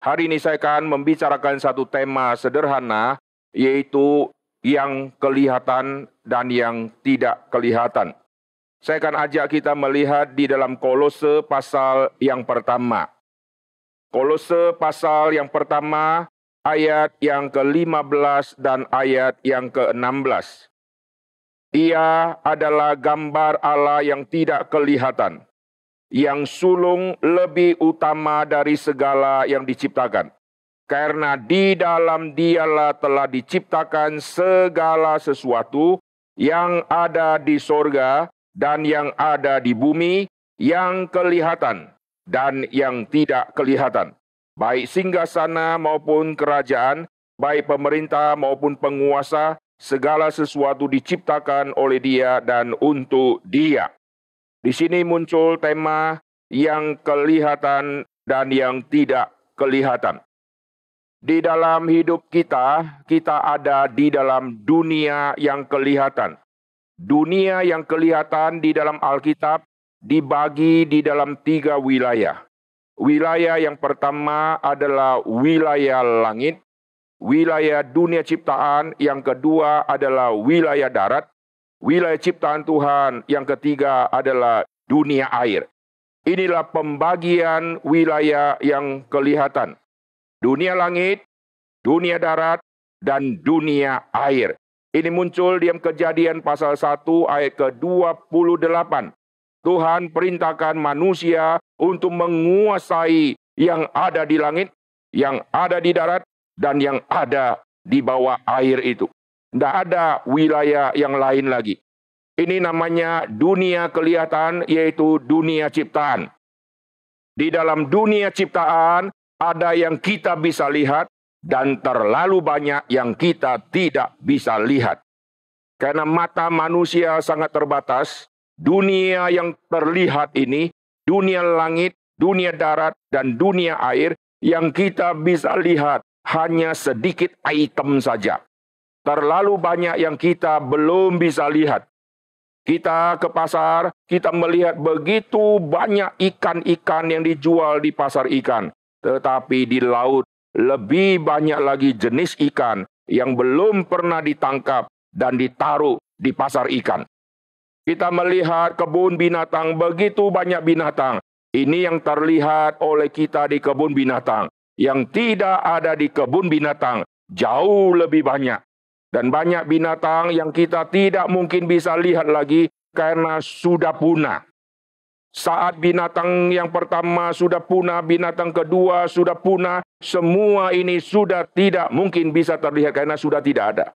Hari ini saya akan membicarakan satu tema sederhana, yaitu yang kelihatan dan yang tidak kelihatan. Saya akan ajak kita melihat di dalam Kolose pasal yang pertama. Kolose pasal yang pertama, ayat yang ke-15 dan ayat yang ke-16. Ia adalah gambar Allah yang tidak kelihatan, yang sulung lebih utama dari segala yang diciptakan. Karena di dalam Dialah telah diciptakan segala sesuatu yang ada di sorga dan yang ada di bumi, yang kelihatan dan yang tidak kelihatan. Baik singgasana maupun kerajaan, baik pemerintah maupun penguasa, segala sesuatu diciptakan oleh Dia dan untuk Dia. Di sini muncul tema yang kelihatan dan yang tidak kelihatan. Di dalam hidup kita, kita ada di dalam dunia yang kelihatan. Dunia yang kelihatan di dalam Alkitab dibagi di dalam 3 wilayah. Wilayah yang pertama adalah wilayah langit, wilayah dunia ciptaan, yang kedua adalah wilayah darat, wilayah ciptaan Tuhan, yang ketiga adalah dunia air. Inilah pembagian wilayah yang kelihatan. Dunia langit, dunia darat, dan dunia air. Ini muncul di Kejadian pasal 1 ayat ke-28. Tuhan perintahkan manusia untuk menguasai yang ada di langit, yang ada di darat, dan yang ada di bawah air itu. Tidak ada wilayah yang lain lagi. Ini namanya dunia kelihatan, yaitu dunia ciptaan. Di dalam dunia ciptaan, ada yang kita bisa lihat, dan terlalu banyak yang kita tidak bisa lihat. Karena mata manusia sangat terbatas, dunia yang terlihat ini, dunia langit, dunia darat, dan dunia air, yang kita bisa lihat hanya sedikit item saja. Terlalu banyak yang kita belum bisa lihat. Kita ke pasar, kita melihat begitu banyak ikan-ikan yang dijual di pasar ikan. Tetapi di laut, lebih banyak lagi jenis ikan yang belum pernah ditangkap dan ditaruh di pasar ikan. Kita melihat kebun binatang, begitu banyak binatang. Ini yang terlihat oleh kita di kebun binatang. Yang tidak ada di kebun binatang, jauh lebih banyak. Dan banyak binatang yang kita tidak mungkin bisa lihat lagi karena sudah punah. Saat binatang yang pertama sudah punah, binatang kedua sudah punah, semua ini sudah tidak mungkin bisa terlihat karena sudah tidak ada.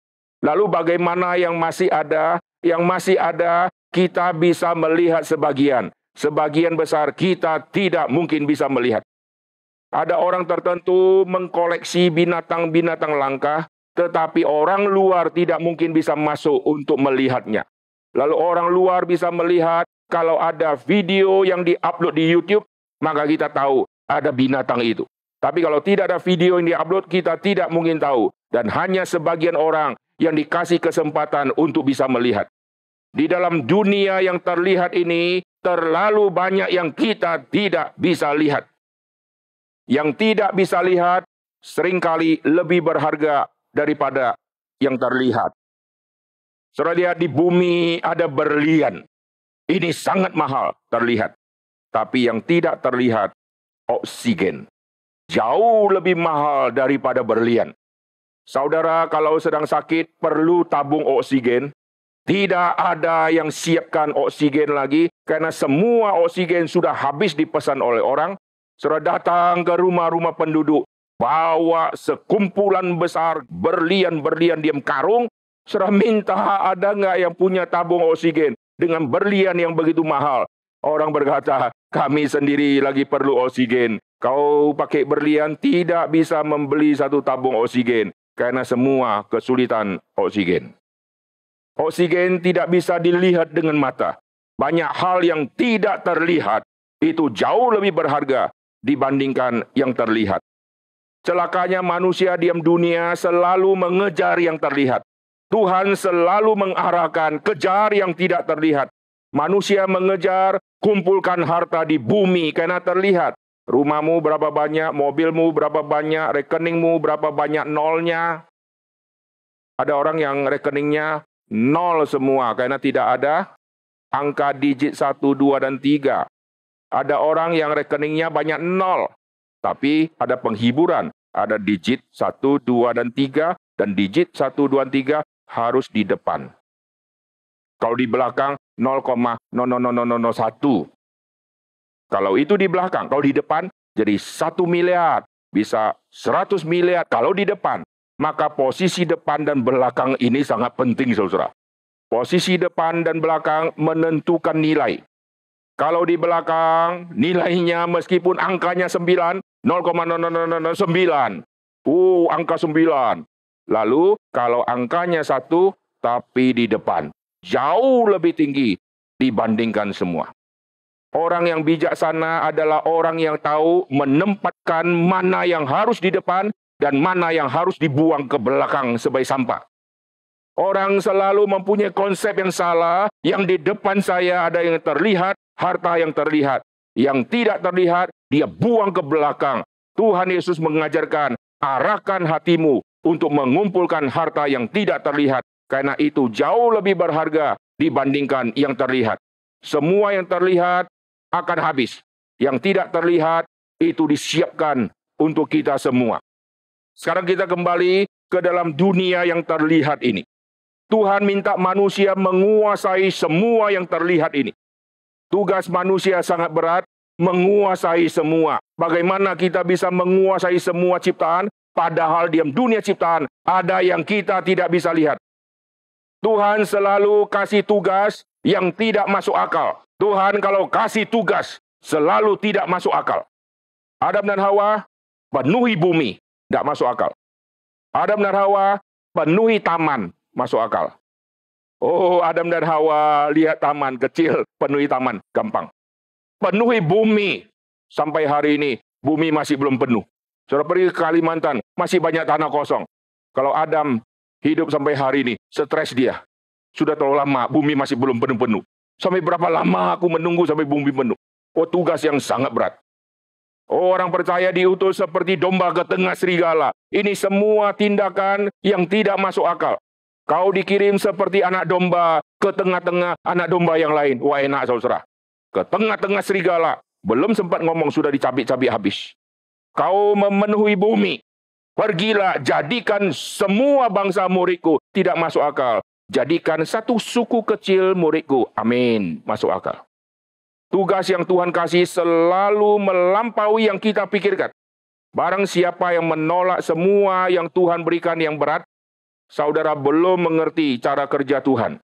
Lalu bagaimana yang masih ada? Yang masih ada, kita bisa melihat sebagian. Sebagian besar kita tidak mungkin bisa melihat. Ada orang tertentu mengkoleksi binatang-binatang langka, tetapi orang luar tidak mungkin bisa masuk untuk melihatnya. Lalu orang luar bisa melihat, kalau ada video yang diupload di YouTube, maka kita tahu ada binatang itu. Tapi kalau tidak ada video yang diupload, kita tidak mungkin tahu. Dan hanya sebagian orang yang dikasih kesempatan untuk bisa melihat. Di dalam dunia yang terlihat ini, terlalu banyak yang kita tidak bisa lihat. Yang tidak bisa lihat, seringkali lebih berharga daripada yang terlihat. Saudara lihat di bumi ada berlian. Ini sangat mahal terlihat. Tapi yang tidak terlihat, oksigen. Jauh lebih mahal daripada berlian. Saudara kalau sedang sakit perlu tabung oksigen. Tidak ada yang siapkan oksigen lagi. Karena semua oksigen sudah habis dipesan oleh orang. Saudara datang ke rumah-rumah penduduk. Bawa sekumpulan besar berlian-berlian diam karung. Saudara minta ada nggak yang punya tabung oksigen dengan berlian yang begitu mahal. Orang berkata, kami sendiri lagi perlu oksigen. Kau pakai berlian tidak bisa membeli satu tabung oksigen. Karena semua kesulitan oksigen. Oksigen tidak bisa dilihat dengan mata. Banyak hal yang tidak terlihat itu jauh lebih berharga dibandingkan yang terlihat. Celakanya manusia diam dunia selalu mengejar yang terlihat. Tuhan selalu mengarahkan kejar yang tidak terlihat. Manusia mengejar kumpulkan harta di bumi karena terlihat. Rumahmu berapa banyak, mobilmu berapa banyak, rekeningmu berapa banyak nolnya. Ada orang yang rekeningnya nol semua karena tidak ada angka digit 1, 2, dan 3. Ada orang yang rekeningnya banyak nol, tapi ada penghiburan. Ada digit 1, 2, dan 3, dan digit 1, 2, dan 3 harus di depan. Kalau di belakang 0,00001. Kalau itu di belakang, kalau di depan jadi 1 miliar, bisa 100 miliar. Kalau di depan, maka posisi depan dan belakang ini sangat penting, saudara. Posisi depan dan belakang menentukan nilai. Kalau di belakang, nilainya meskipun angkanya 9, 0,0009. Angka 9. Lalu, kalau angkanya 1, tapi di depan, jauh lebih tinggi dibandingkan semua. Orang yang bijaksana adalah orang yang tahu menempatkan mana yang harus di depan dan mana yang harus dibuang ke belakang sebagai sampah. Orang selalu mempunyai konsep yang salah, yang di depan saya ada yang terlihat, harta yang terlihat. Yang tidak terlihat, dia buang ke belakang. Tuhan Yesus mengajarkan, arahkan hatimu untuk mengumpulkan harta yang tidak terlihat. Karena itu jauh lebih berharga dibandingkan yang terlihat. Semua yang terlihat akan habis. Yang tidak terlihat itu disiapkan untuk kita semua. Sekarang kita kembali ke dalam dunia yang terlihat ini. Tuhan minta manusia menguasai semua yang terlihat ini. Tugas manusia sangat berat, menguasai semua. Bagaimana kita bisa menguasai semua ciptaan, padahal di dunia ciptaan ada yang kita tidak bisa lihat. Tuhan selalu kasih tugas yang tidak masuk akal. Tuhan kalau kasih tugas selalu tidak masuk akal. Adam dan Hawa penuhi bumi, tidak masuk akal. Adam dan Hawa penuhi taman, masuk akal. Adam dan Hawa lihat taman kecil, penuhi taman, gampang. Penuhi bumi, sampai hari ini bumi masih belum penuh. Saudara pergi ke Kalimantan, masih banyak tanah kosong. Kalau Adam hidup sampai hari ini, stres dia. Sudah terlalu lama, bumi masih belum penuh-penuh. Sampai berapa lama aku menunggu sampai bumi penuh? Tugas yang sangat berat. Orang percaya diutus seperti domba ke tengah serigala. Ini semua tindakan yang tidak masuk akal. Kau dikirim seperti anak domba ke tengah-tengah anak domba yang lain. Wah, enak saudara. Ke tengah-tengah serigala. Belum sempat ngomong sudah dicabik-cabik habis. Kau memenuhi bumi. Pergilah, jadikan semua bangsa muridku. Tidak masuk akal. Jadikan satu suku kecil muridku. Amin. Masuk akal. Tugas yang Tuhan kasih selalu melampaui yang kita pikirkan. Barang siapa yang menolak semua yang Tuhan berikan yang berat, saudara belum mengerti cara kerja Tuhan.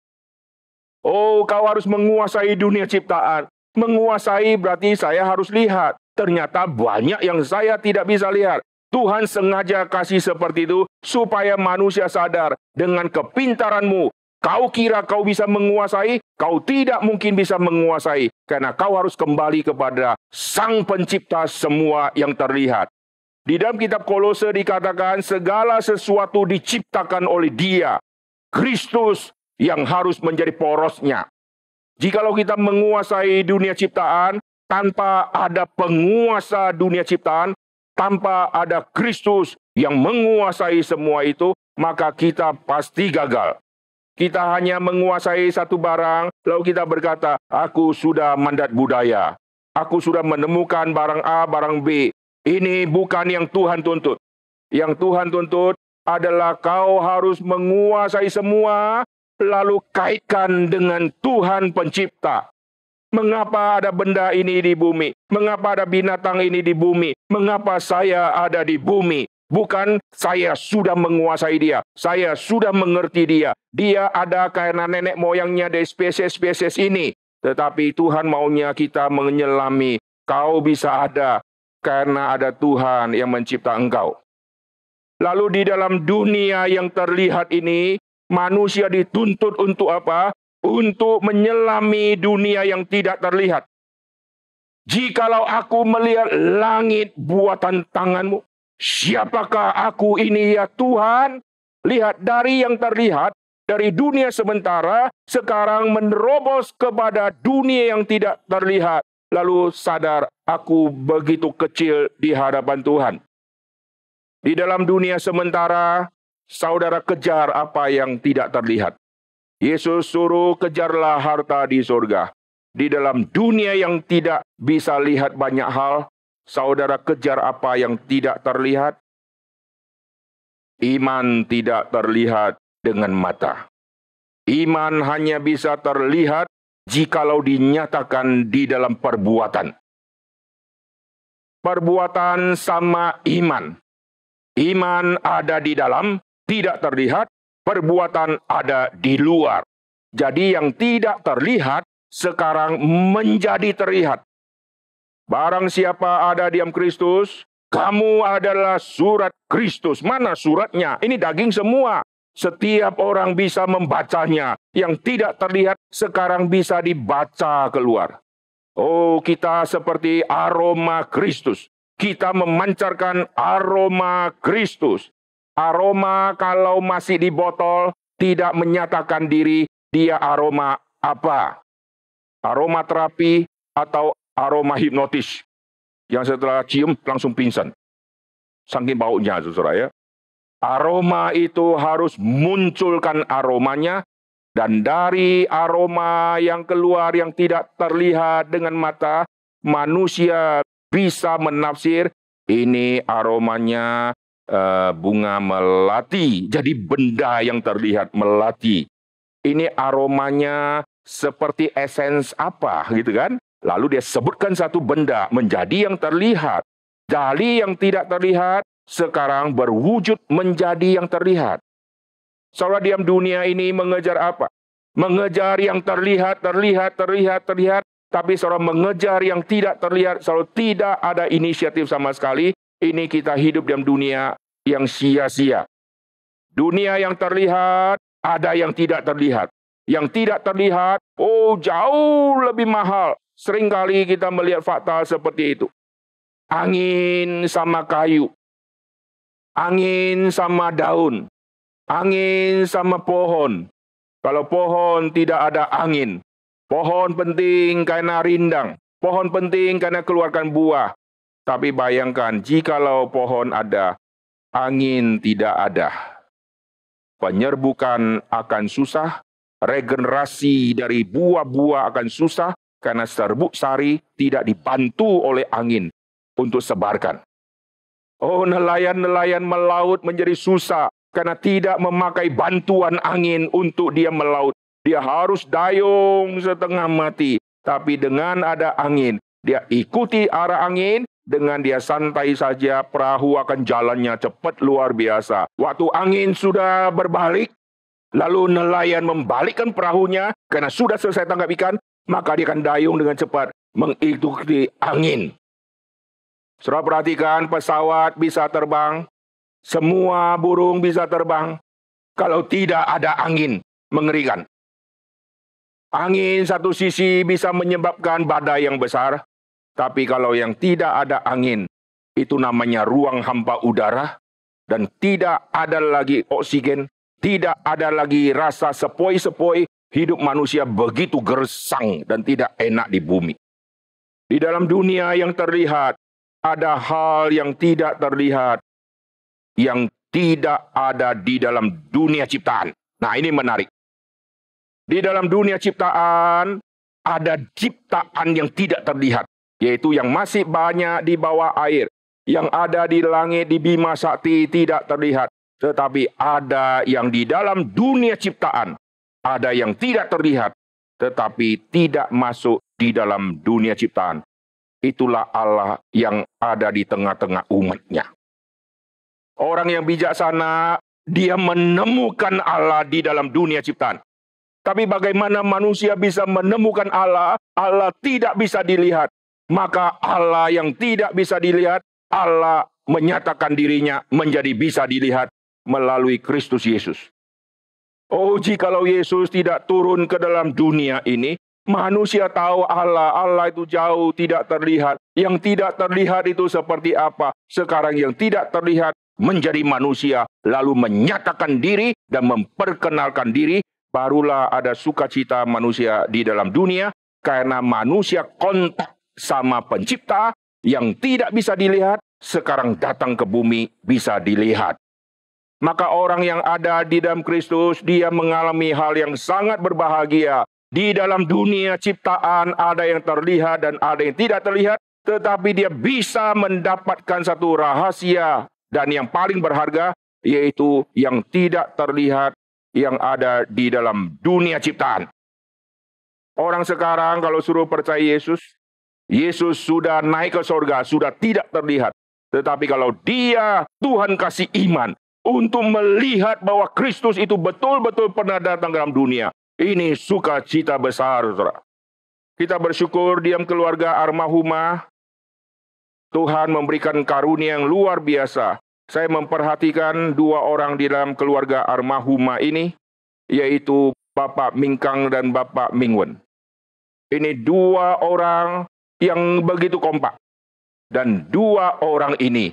Kau harus menguasai dunia ciptaan. Menguasai berarti saya harus lihat. Ternyata banyak yang saya tidak bisa lihat. Tuhan sengaja kasih seperti itu supaya manusia sadar dengan kepintaranmu. Kau kira kau bisa menguasai, kau tidak mungkin bisa menguasai. Karena kau harus kembali kepada Sang Pencipta semua yang terlihat. Di dalam kitab Kolose dikatakan segala sesuatu diciptakan oleh Dia. Kristus yang harus menjadi porosnya. Jikalau kita menguasai dunia ciptaan, tanpa ada penguasa dunia ciptaan, tanpa ada Kristus yang menguasai semua itu, maka kita pasti gagal. Kita hanya menguasai satu barang, lalu kita berkata, aku sudah mandat budaya. Aku sudah menemukan barang A, barang B. Ini bukan yang Tuhan tuntut. Yang Tuhan tuntut adalah kau harus menguasai semua, lalu kaitkan dengan Tuhan Pencipta. Mengapa ada benda ini di bumi? Mengapa ada binatang ini di bumi? Mengapa saya ada di bumi? Bukan saya sudah menguasai dia. Saya sudah mengerti dia. Dia ada karena nenek moyangnya dari spesies-spesies ini. Tetapi Tuhan maunya kita menyelami. Kau bisa ada karena ada Tuhan yang mencipta engkau. Lalu di dalam dunia yang terlihat ini, manusia dituntut untuk apa? Untuk menyelami dunia yang tidak terlihat. Jikalau aku melihat langit buatan tanganmu, siapakah aku ini ya Tuhan? Lihat dari yang terlihat, dari dunia sementara, sekarang menerobos kepada dunia yang tidak terlihat. lalu sadar aku begitu kecil di hadapan Tuhan. Di dalam dunia sementara, saudara kejar apa yang tidak terlihat. Yesus suruh kejarlah harta di surga. Di dalam dunia yang tidak bisa lihat banyak hal, saudara kejar apa yang tidak terlihat. Iman tidak terlihat dengan mata. Iman hanya bisa terlihat jikalau dinyatakan di dalam perbuatan. Perbuatan sama iman. Iman ada di dalam, tidak terlihat. Perbuatan ada di luar. Jadi yang tidak terlihat sekarang menjadi terlihat. Barang siapa ada diam Kristus, kamu adalah surat Kristus. Mana suratnya? Ini daging semua. Setiap orang bisa membacanya. Yang tidak terlihat sekarang bisa dibaca keluar. Oh, kita seperti aroma Kristus. Kita memancarkan aroma Kristus. Aroma kalau masih di botol tidak menyatakan diri dia aroma apa. Aroma terapi atau aroma hipnotis. Yang setelah cium langsung pingsan. Saking baunya, saudara ya. Aroma itu harus munculkan aromanya. Dan dari aroma yang keluar yang tidak terlihat dengan mata, manusia bisa menafsir, ini aromanya bunga melati. Jadi benda yang terlihat melati. Ini aromanya seperti esens apa gitu kan. Lalu dia sebutkan satu benda menjadi yang terlihat. Dari yang tidak terlihat sekarang berwujud menjadi yang terlihat. Saudara diam dunia ini mengejar apa? Mengejar yang terlihat. Tapi saudara mengejar yang tidak terlihat. Saudara tidak ada inisiatif sama sekali. Ini kita hidup dalam dunia yang sia-sia. Dunia yang terlihat, ada yang tidak terlihat. Yang tidak terlihat, oh jauh lebih mahal. Seringkali kita melihat fakta seperti itu. Angin sama kayu. Angin sama daun. Angin sama pohon. Kalau pohon tidak ada angin. Pohon penting karena rindang. Pohon penting karena keluarkan buah. Tapi bayangkan, jikalau pohon ada, angin tidak ada. Penyerbukan akan susah, regenerasi dari buah-buah akan susah, karena serbuk sari tidak dibantu oleh angin untuk sebarkan. Oh, nelayan-nelayan melaut menjadi susah, karena tidak memakai bantuan angin untuk dia melaut. Dia harus dayung setengah mati. Tapi dengan ada angin, dia ikuti arah angin, dengan dia santai saja, perahu akan jalannya cepat luar biasa. Waktu angin sudah berbalik, lalu nelayan membalikkan perahunya, karena sudah selesai tangkap ikan, maka dia akan dayung dengan cepat mengikuti angin. Saudara perhatikan, pesawat bisa terbang, semua burung bisa terbang, kalau tidak ada angin, mengerikan. Angin satu sisi bisa menyebabkan badai yang besar, tapi kalau yang tidak ada angin, itu namanya ruang hampa udara, dan tidak ada lagi oksigen, tidak ada lagi rasa sepoi-sepoi, hidup manusia begitu gersang dan tidak enak di bumi. Di dalam dunia yang terlihat, ada hal yang tidak terlihat, yang tidak ada di dalam dunia ciptaan. Nah, ini menarik. Di dalam dunia ciptaan, ada ciptaan yang tidak terlihat. Yaitu yang masih banyak di bawah air. Yang ada di langit, di Bima Sakti tidak terlihat. Tetapi ada yang di dalam dunia ciptaan. Ada yang tidak terlihat. Tetapi tidak masuk di dalam dunia ciptaan. Itulah Allah yang ada di tengah-tengah umatnya. Orang yang bijaksana, dia menemukan Allah di dalam dunia ciptaan. Tapi bagaimana manusia bisa menemukan Allah? Allah tidak bisa dilihat. Maka Allah yang tidak bisa dilihat, Allah menyatakan dirinya menjadi bisa dilihat melalui Kristus Yesus. Oh, jikalau Yesus tidak turun ke dalam dunia ini, manusia tahu Allah. Allah itu jauh tidak terlihat. Yang tidak terlihat itu seperti apa? Sekarang yang tidak terlihat menjadi manusia, lalu menyatakan diri dan memperkenalkan diri. Barulah ada sukacita manusia di dalam dunia, karena manusia kontak sama pencipta yang tidak bisa dilihat, sekarang datang ke bumi bisa dilihat. Maka orang yang ada di dalam Kristus, dia mengalami hal yang sangat berbahagia. Di dalam dunia ciptaan ada yang terlihat dan ada yang tidak terlihat, tetapi dia bisa mendapatkan satu rahasia dan yang paling berharga, yaitu yang tidak terlihat yang ada di dalam dunia ciptaan. Orang sekarang kalau suruh percaya Yesus, Yesus sudah naik ke surga, sudah tidak terlihat. Tetapi kalau dia, Tuhan kasih iman untuk melihat bahwa Kristus itu betul-betul pernah datang dalam dunia. Ini sukacita besar, saudara. Kita bersyukur di dalam keluarga almarhumah, Tuhan memberikan karunia yang luar biasa. Saya memperhatikan dua orang di dalam keluarga almarhumah ini, yaitu Bapak Mingkang dan Bapak Mingwen. Ini dua orang yang begitu kompak. Dan dua orang ini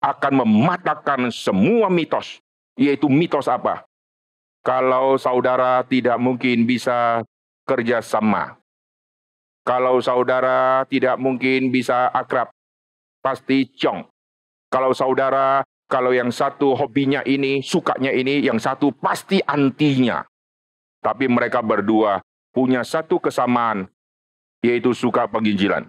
akan mematahkan semua mitos. Yaitu mitos apa? Kalau saudara tidak mungkin bisa kerjasama. Kalau saudara tidak mungkin bisa akrab. Pasti cong. Kalau saudara, kalau yang satu hobinya ini, sukanya ini, yang satu pasti antinya. Tapi mereka berdua punya satu kesamaan, yaitu suka penginjilan.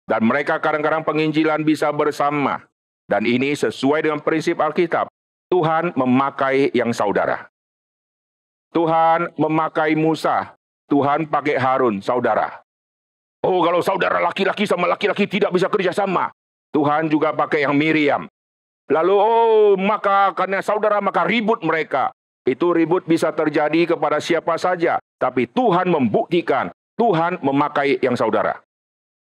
Dan mereka kadang-kadang penginjilan bisa bersama. Dan ini sesuai dengan prinsip Alkitab. Tuhan memakai yang saudara. Tuhan memakai Musa. Tuhan pakai Harun, saudara. Oh, kalau saudara laki-laki sama laki-laki tidak bisa kerjasama. Tuhan juga pakai yang Miriam. Lalu, maka karena saudara, maka ribut mereka. Itu ribut bisa terjadi kepada siapa saja. Tapi Tuhan membuktikan. Tuhan memakai yang saudara.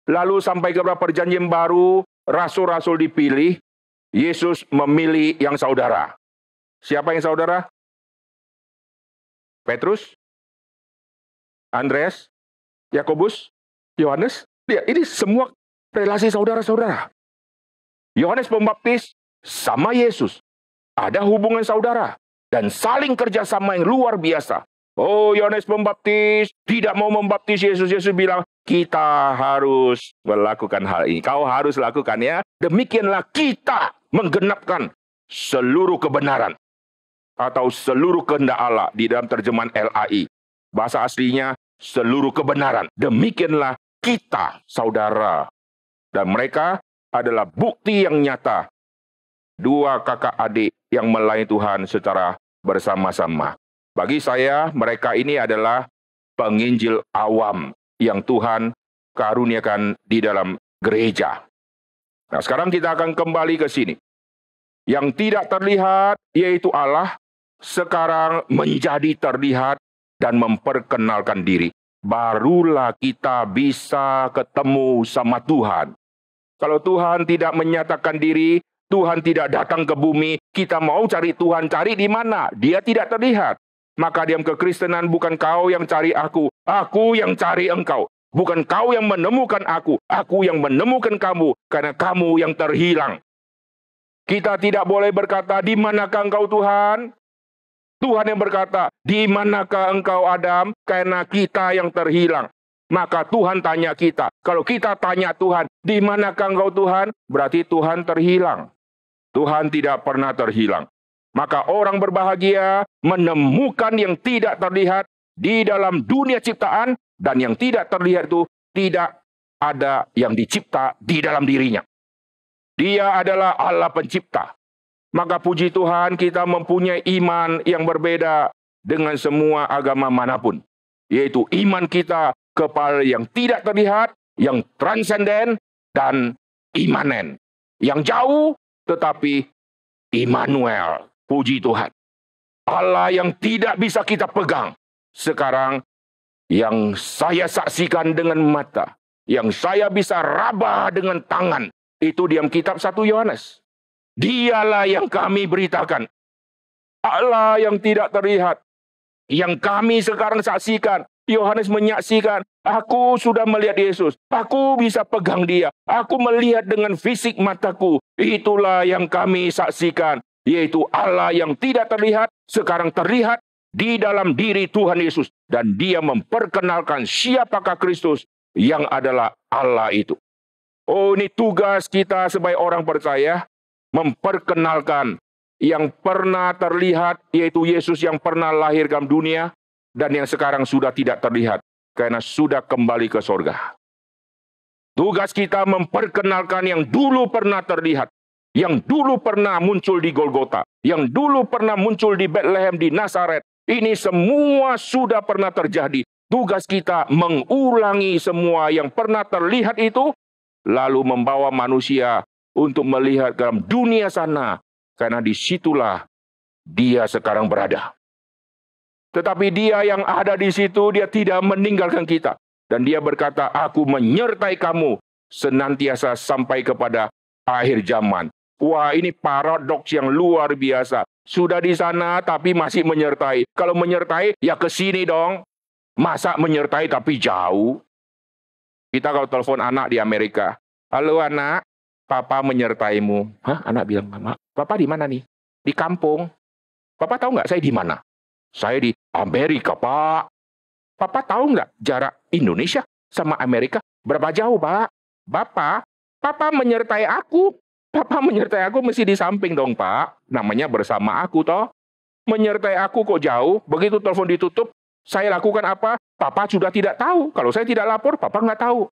Lalu sampai kepada perjanjian baru, rasul-rasul dipilih, Yesus memilih yang saudara. Siapa yang saudara? Petrus, Andreas, Yakobus, Yohanes. Lihat, ini semua relasi saudara-saudara. Yohanes Pembaptis sama Yesus. Ada hubungan saudara. Dan saling kerjasama yang luar biasa. Oh, Yohanes Pembaptis tidak mau membaptis Yesus. Yesus bilang, kita harus melakukan hal ini. Kau harus lakukan ya. Demikianlah kita menggenapkan seluruh kebenaran. Atau seluruh kehendak Allah di dalam terjemahan LAI. Bahasa aslinya, seluruh kebenaran. Demikianlah kita, saudara. Dan mereka adalah bukti yang nyata. Dua kakak adik yang melayani Tuhan secara bersama-sama. Bagi saya, mereka ini adalah penginjil awam yang Tuhan karuniakan di dalam gereja. Nah, sekarang kita akan kembali ke sini. Yang tidak terlihat, yaitu Allah, sekarang menjadi terlihat dan memperkenalkan diri. Barulah kita bisa ketemu sama Tuhan. Kalau Tuhan tidak menyatakan diri, Tuhan tidak datang ke bumi, kita mau cari Tuhan, cari di mana? Dia tidak terlihat. Maka diam kekristenan bukan kau yang cari aku yang cari engkau. Bukan kau yang menemukan aku yang menemukan kamu, karena kamu yang terhilang. Kita tidak boleh berkata, di manakah engkau Tuhan? Tuhan yang berkata, di manakah engkau Adam? Karena kita yang terhilang. Maka Tuhan tanya kita. Kalau kita tanya Tuhan, di manakah engkau Tuhan? Berarti Tuhan terhilang. Tuhan tidak pernah terhilang. Maka orang berbahagia menemukan yang tidak terlihat di dalam dunia ciptaan, dan yang tidak terlihat itu tidak ada yang dicipta di dalam dirinya. Dia adalah Allah pencipta. Maka puji Tuhan kita mempunyai iman yang berbeda dengan semua agama manapun. Yaitu iman kita kepada yang tidak terlihat, yang transenden, dan imanen. Yang jauh tetapi Immanuel. Puji Tuhan. Allah yang tidak bisa kita pegang. Sekarang yang saya saksikan dengan mata, yang saya bisa raba dengan tangan, itu diam kitab 1 Yohanes. Dialah yang kami beritakan. Allah yang tidak terlihat. Yang kami sekarang saksikan. Yohanes menyaksikan, aku sudah melihat Yesus. Aku bisa pegang dia. Aku melihat dengan fisik mataku. Itulah yang kami saksikan. Yaitu Allah yang tidak terlihat, sekarang terlihat di dalam diri Tuhan Yesus. Dan dia memperkenalkan siapakah Kristus. yang adalah Allah itu. Oh, ini tugas kita sebagai orang percaya, memperkenalkan yang pernah terlihat, yaitu Yesus yang pernah lahir dalam dunia, dan yang sekarang sudah tidak terlihat, karena sudah kembali ke sorga. Tugas kita memperkenalkan yang dulu pernah terlihat, yang dulu pernah muncul di Golgota, yang dulu pernah muncul di Bethlehem, di Nazaret. Ini semua sudah pernah terjadi. Tugas kita mengulangi semua yang pernah terlihat itu, lalu membawa manusia untuk melihat dalam dunia sana, karena disitulah dia sekarang berada. Tetapi dia yang ada di situ, dia tidak meninggalkan kita. Dan dia berkata, aku menyertai kamu senantiasa sampai kepada akhir zaman. Wah, ini paradoks yang luar biasa. Sudah di sana tapi masih menyertai. Kalau menyertai, ya ke sini dong. Masa menyertai tapi jauh? Kita kalau telepon anak di Amerika, halo anak, papa menyertaimu. Hah? Anak bilang, mama, papa di mana nih? Di kampung. Papa tahu nggak saya di mana? Saya di Amerika, Pak. Papa tahu nggak jarak Indonesia sama Amerika berapa jauh, Pak? Bapak, papa menyertai aku. Papa menyertai aku mesti di samping dong, Pak. Namanya bersama aku, toh. Menyertai aku kok jauh. Begitu telepon ditutup, saya lakukan apa? Papa sudah tidak tahu. Kalau saya tidak lapor, papa nggak tahu.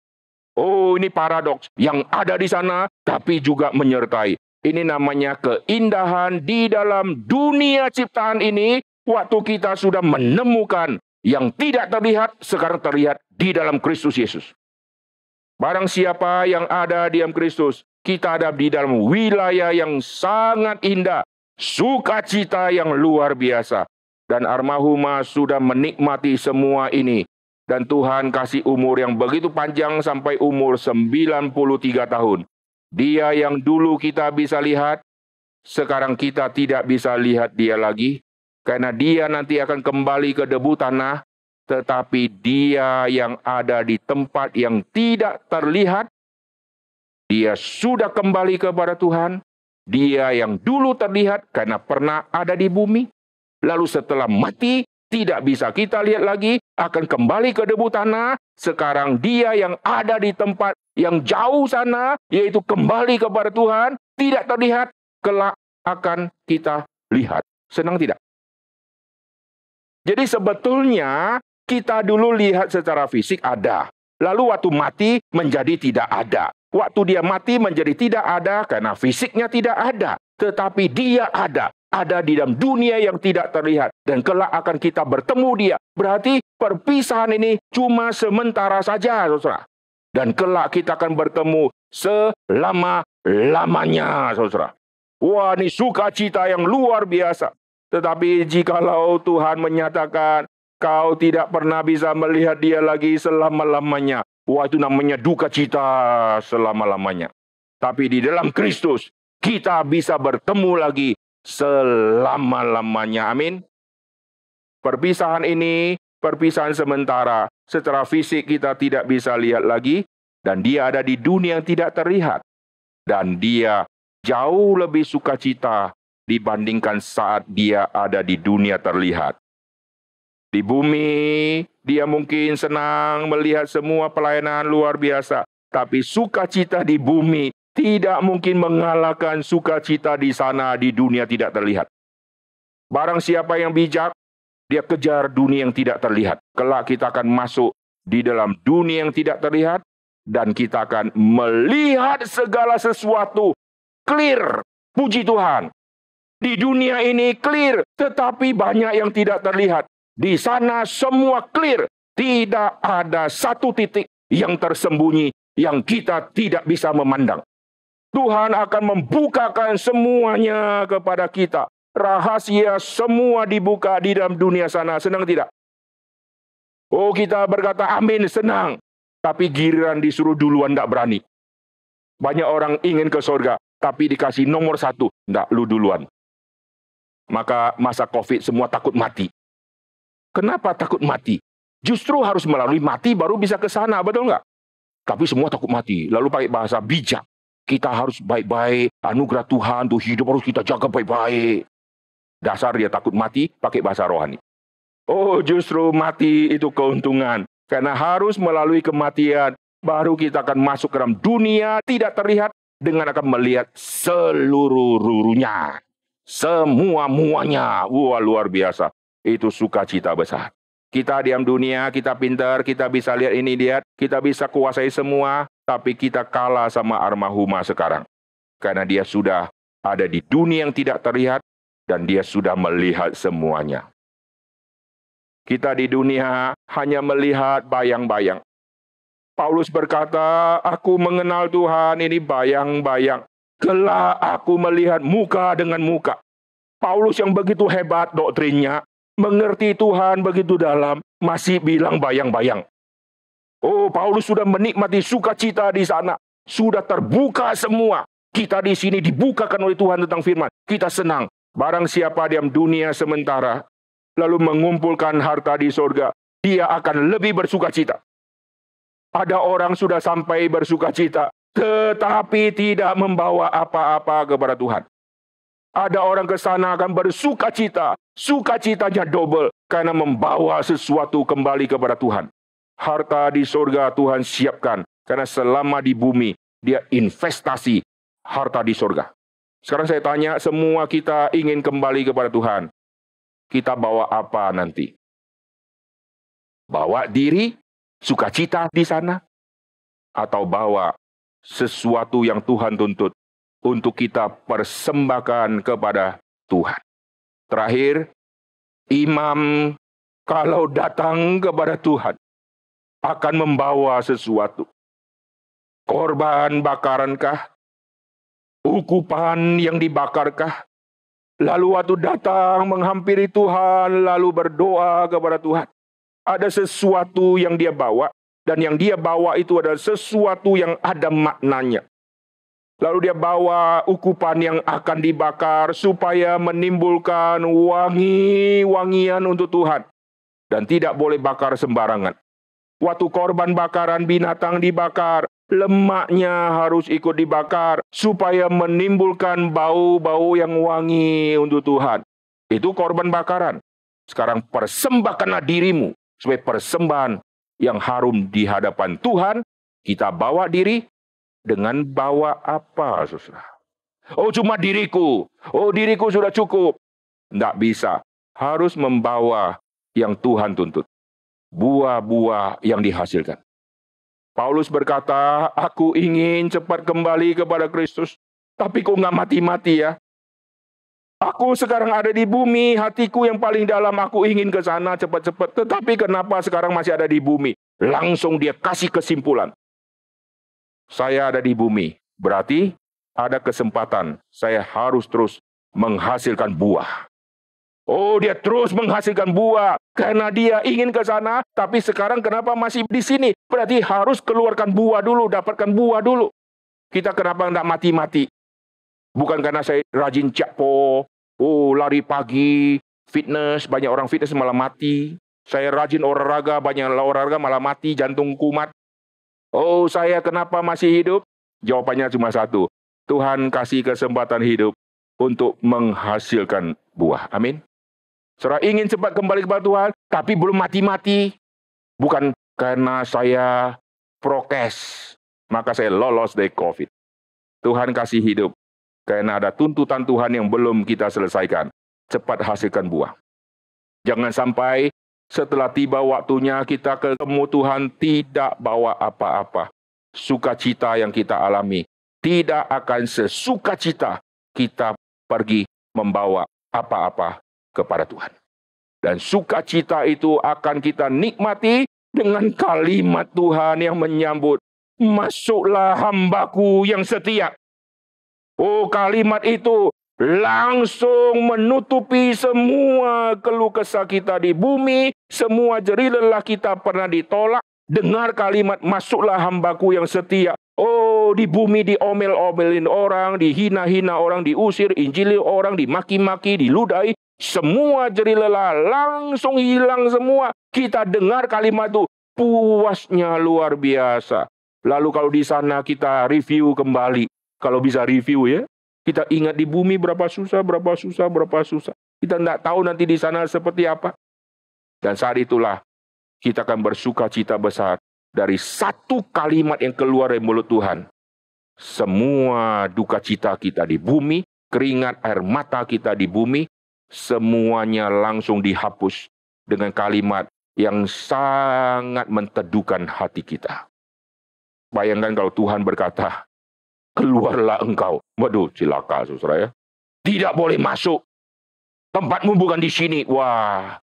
Oh, ini paradoks. Yang ada di sana, tapi juga menyertai. Ini namanya keindahan di dalam dunia ciptaan ini. Waktu kita sudah menemukan yang tidak terlihat, sekarang terlihat di dalam Kristus Yesus. Barang siapa yang ada di dalam Kristus, kita ada di dalam wilayah yang sangat indah. Sukacita yang luar biasa. Dan almarhumah sudah menikmati semua ini. Dan Tuhan kasih umur yang begitu panjang sampai umur 93 tahun. Dia yang dulu kita bisa lihat, sekarang kita tidak bisa lihat dia lagi. Karena dia nanti akan kembali ke debu tanah. Tetapi dia yang ada di tempat yang tidak terlihat, dia sudah kembali kepada Tuhan. Dia yang dulu terlihat karena pernah ada di bumi. Lalu setelah mati, tidak bisa kita lihat lagi, akan kembali ke debu tanah. Sekarang dia yang ada di tempat yang jauh sana, yaitu kembali kepada Tuhan, tidak terlihat, kelak akan kita lihat. Senang tidak? Jadi sebetulnya kita dulu lihat secara fisik ada. Lalu waktu mati menjadi tidak ada. Waktu dia mati menjadi tidak ada karena fisiknya tidak ada. Tetapi dia ada. Ada di dalam dunia yang tidak terlihat. Dan kelak akan kita bertemu dia. Berarti perpisahan ini cuma sementara saja, saudara. Dan kelak kita akan bertemu selama-lamanya, saudara. Wah, ini sukacita yang luar biasa. Tetapi jikalau Tuhan menyatakan, kau tidak pernah bisa melihat dia lagi selama-lamanya. Wah, itu namanya duka cita selama-lamanya. Tapi di dalam Kristus, kita bisa bertemu lagi selama-lamanya. Amin. Perpisahan ini, perpisahan sementara. Secara fisik kita tidak bisa lihat lagi. Dan dia ada di dunia yang tidak terlihat. Dan dia jauh lebih sukacita dibandingkan saat dia ada di dunia terlihat. Di bumi, dia mungkin senang melihat semua pelayanan luar biasa. Tapi sukacita di bumi tidak mungkin mengalahkan sukacita di sana di dunia tidak terlihat. Barang siapa yang bijak, dia kejar dunia yang tidak terlihat. Kelak kita akan masuk di dalam dunia yang tidak terlihat. Dan kita akan melihat segala sesuatu clear. Puji Tuhan. Di dunia ini clear, tetapi banyak yang tidak terlihat. Di sana semua clear. Tidak ada satu titik yang tersembunyi yang kita tidak bisa memandang. Tuhan akan membukakan semuanya kepada kita. Rahasia semua dibuka di dalam dunia sana. Senang tidak? Oh, kita berkata amin, senang. Tapi giliran disuruh duluan tidak berani. Banyak orang ingin ke surga, tapi dikasih nomor 1. Tidak, lu duluan. Maka masa COVID semua takut mati. Kenapa takut mati? Justru harus melalui mati baru bisa ke sana, betul nggak? Tapi semua takut mati. Lalu pakai bahasa bijak. Kita harus baik-baik. Anugerah Tuhan tuh hidup harus kita jaga baik-baik. Dasar dia takut mati pakai bahasa rohani. Oh, justru mati itu keuntungan. Karena harus melalui kematian, baru kita akan masuk ke dalam dunia tidak terlihat dengan akan melihat seluruh-lurunya. Semua-muanya. Wah, luar biasa. Itu sukacita besar. Kita diam dunia, kita pintar, kita bisa lihat ini, lihat. Kita bisa kuasai semua, tapi kita kalah sama Armahuma sekarang. Karena dia sudah ada di dunia yang tidak terlihat, dan dia sudah melihat semuanya. Kita di dunia hanya melihat bayang-bayang. Paulus berkata, aku mengenal Tuhan, ini bayang-bayang. Kelak aku melihat muka dengan muka. Paulus yang begitu hebat doktrinnya, mengerti Tuhan begitu dalam, masih bilang bayang-bayang. Oh, Paulus sudah menikmati sukacita di sana. Sudah terbuka semua. Kita di sini dibukakan oleh Tuhan tentang firman. Kita senang. Barang siapa diam dunia sementara, lalu mengumpulkan harta di sorga, dia akan lebih bersukacita. Ada orang sudah sampai bersukacita, tetapi tidak membawa apa-apa kepada Tuhan. Ada orang ke sana akan bersukacita, sukacitanya double, karena membawa sesuatu kembali kepada Tuhan. Harta di sorga Tuhan siapkan, karena selama di bumi, dia investasi harta di sorga. Sekarang saya tanya, semua kita ingin kembali kepada Tuhan. Kita bawa apa nanti? Bawa diri, sukacita di sana? Atau bawa sesuatu yang Tuhan tuntut untuk kita persembahkan kepada Tuhan? Terakhir, imam kalau datang kepada Tuhan akan membawa sesuatu. Korban bakarankah? Ukupan yang dibakarkah? Lalu waktu datang menghampiri Tuhan, lalu berdoa kepada Tuhan. Ada sesuatu yang dia bawa, dan yang dia bawa itu adalah sesuatu yang ada maknanya. Lalu dia bawa ukupan yang akan dibakar supaya menimbulkan wangi-wangian untuk Tuhan. Dan tidak boleh bakar sembarangan. Waktu korban bakaran binatang dibakar, lemaknya harus ikut dibakar supaya menimbulkan bau-bau yang wangi untuk Tuhan. Itu korban bakaran. Sekarang persembahkanlah dirimu sebagai persembahan yang harum di hadapan Tuhan. Kita bawa diri dengan bawa apa, saudara? Oh, cuma diriku. Oh, diriku sudah cukup. Tidak bisa. Harus membawa yang Tuhan tuntut. Buah-buah yang dihasilkan. Paulus berkata, aku ingin cepat kembali kepada Kristus. Tapi kok nggak mati-mati ya? Aku sekarang ada di bumi, hatiku yang paling dalam, aku ingin ke sana cepat-cepat. Tetapi kenapa sekarang masih ada di bumi? Langsung dia kasih kesimpulan. Saya ada di bumi, berarti ada kesempatan. Saya harus terus menghasilkan buah. Oh, dia terus menghasilkan buah. Karena dia ingin ke sana, tapi sekarang kenapa masih di sini? Berarti harus keluarkan buah dulu, dapatkan buah dulu. Kita kenapa tidak mati-mati? Bukan karena saya rajin cakpo, lari pagi, fitness, banyak orang fitness malah mati. Saya rajin olahraga, banyak olahraga malah mati, jantung kumat. Oh, saya kenapa masih hidup? Jawabannya cuma satu. Tuhan kasih kesempatan hidup untuk menghasilkan buah. Amin. Saudara ingin cepat kembali kepada Tuhan, tapi belum mati-mati. Bukan karena saya prokes, maka saya lolos dari COVID. Tuhan kasih hidup, karena ada tuntutan Tuhan yang belum kita selesaikan. Cepat hasilkan buah. Jangan sampai setelah tiba waktunya kita ketemu Tuhan tidak bawa apa-apa. Sukacita yang kita alami tidak akan sesukacita kita pergi membawa apa-apa kepada Tuhan. Dan sukacita itu akan kita nikmati dengan kalimat Tuhan yang menyambut, masuklah hambaku yang setia. Oh, kalimat itu langsung menutupi semua keluh kesah kita di bumi, semua jerih lelah kita pernah ditolak. Dengar kalimat, masuklah hambaku yang setia. Oh, di bumi diomel-omelin orang, dihina-hina orang, diusir, injili orang, dimaki-maki, diludahi. Semua jerih lelah langsung hilang semua. Kita dengar kalimat itu, puasnya luar biasa. Lalu kalau di sana kita review kembali. Kalau bisa review ya. Kita ingat di bumi berapa susah. Kita tidak tahu nanti di sana seperti apa. Dan saat itulah kita akan bersuka cita besar dari satu kalimat yang keluar dari mulut Tuhan. Semua duka cita kita di bumi, keringat air mata kita di bumi, semuanya langsung dihapus dengan kalimat yang sangat menteduhkan hati kita. Bayangkan kalau Tuhan berkata, keluarlah engkau. Waduh, cilaka saudara ya. Tidak boleh masuk. Tempatmu bukan di sini. Wah,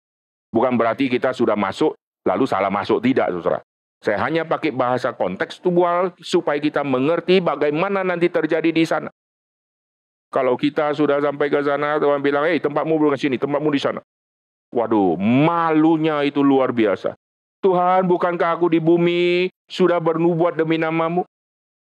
bukan berarti kita sudah masuk, lalu salah masuk. Tidak, saudara. Saya hanya pakai bahasa kontekstual supaya kita mengerti bagaimana nanti terjadi di sana. Kalau kita sudah sampai ke sana, Tuhan bilang, tempatmu bukan sini, tempatmu di sana. Waduh, malunya itu luar biasa. Tuhan, bukankah aku di bumi sudah bernubuat demi namamu?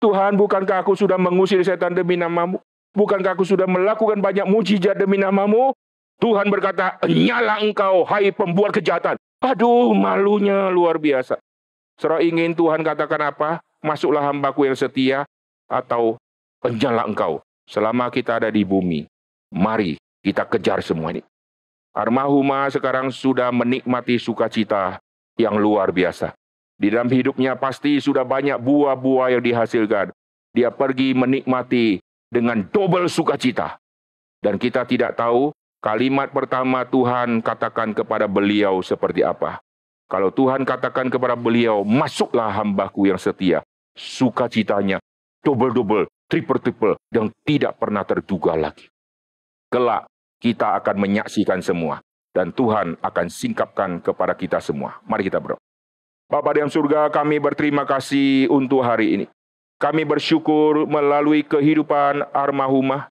Tuhan, bukankah aku sudah mengusir setan demi namamu? Bukankah aku sudah melakukan banyak mujizat demi namamu? Tuhan berkata, nyala engkau, hai pembuat kejahatan. Aduh, malunya luar biasa. Saudara ingin Tuhan katakan apa? Masuklah hambaku yang setia, atau nyala engkau. Selama kita ada di bumi, mari kita kejar semua ini. Almarhumah sekarang sudah menikmati sukacita yang luar biasa. Di dalam hidupnya pasti sudah banyak buah-buah yang dihasilkan. Dia pergi menikmati dengan double sukacita. Dan kita tidak tahu kalimat pertama Tuhan katakan kepada beliau seperti apa. Kalau Tuhan katakan kepada beliau, masuklah hambaku yang setia. Sukacitanya double-double, triple-triple, yang tidak pernah terduga lagi. Kelak kita akan menyaksikan semua. Dan Tuhan akan singkapkan kepada kita semua. Mari kita berdoa. Bapa di dalam surga, kami berterima kasih untuk hari ini. Kami bersyukur melalui kehidupan almarhumah.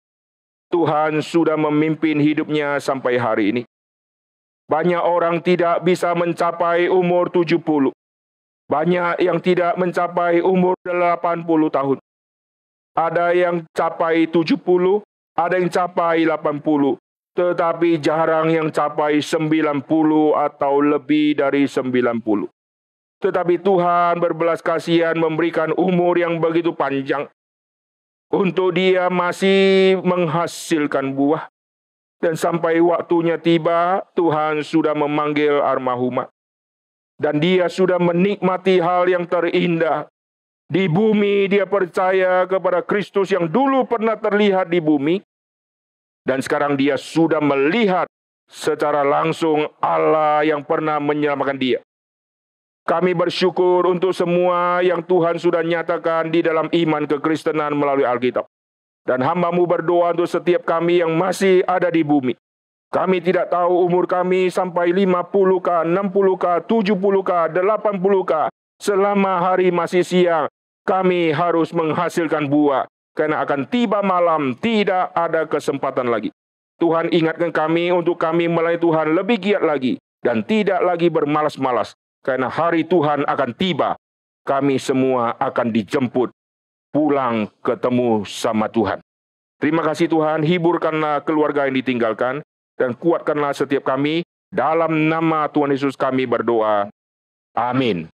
Tuhan sudah memimpin hidupnya sampai hari ini. Banyak orang tidak bisa mencapai umur 70. Banyak yang tidak mencapai umur 80 tahun. Ada yang capai 70, ada yang capai 80. Tetapi jarang yang capai 90 atau lebih dari 90. Tetapi Tuhan berbelas kasihan memberikan umur yang begitu panjang. Untuk dia masih menghasilkan buah. Dan sampai waktunya tiba, Tuhan sudah memanggil almarhumah. Dan dia sudah menikmati hal yang terindah. Di bumi dia percaya kepada Kristus yang dulu pernah terlihat di bumi. Dan sekarang dia sudah melihat secara langsung Allah yang pernah menyelamatkan dia. Kami bersyukur untuk semua yang Tuhan sudah nyatakan di dalam iman kekristenan melalui Alkitab. Dan hamba-Mu berdoa untuk setiap kami yang masih ada di bumi. Kami tidak tahu umur kami sampai 50-kah, 60-kah, 70-kah, 80-kah. Selama hari masih siang, kami harus menghasilkan buah. Karena akan tiba malam, tidak ada kesempatan lagi. Tuhan ingatkan kami untuk kami melayani Tuhan lebih giat lagi. Dan tidak lagi bermalas-malas. Karena hari Tuhan akan tiba. Kami semua akan dijemput pulang ketemu sama Tuhan. Terima kasih Tuhan, hiburkanlah keluarga yang ditinggalkan. Dan kuatkanlah setiap kami. Dalam nama Tuhan Yesus kami berdoa. Amin.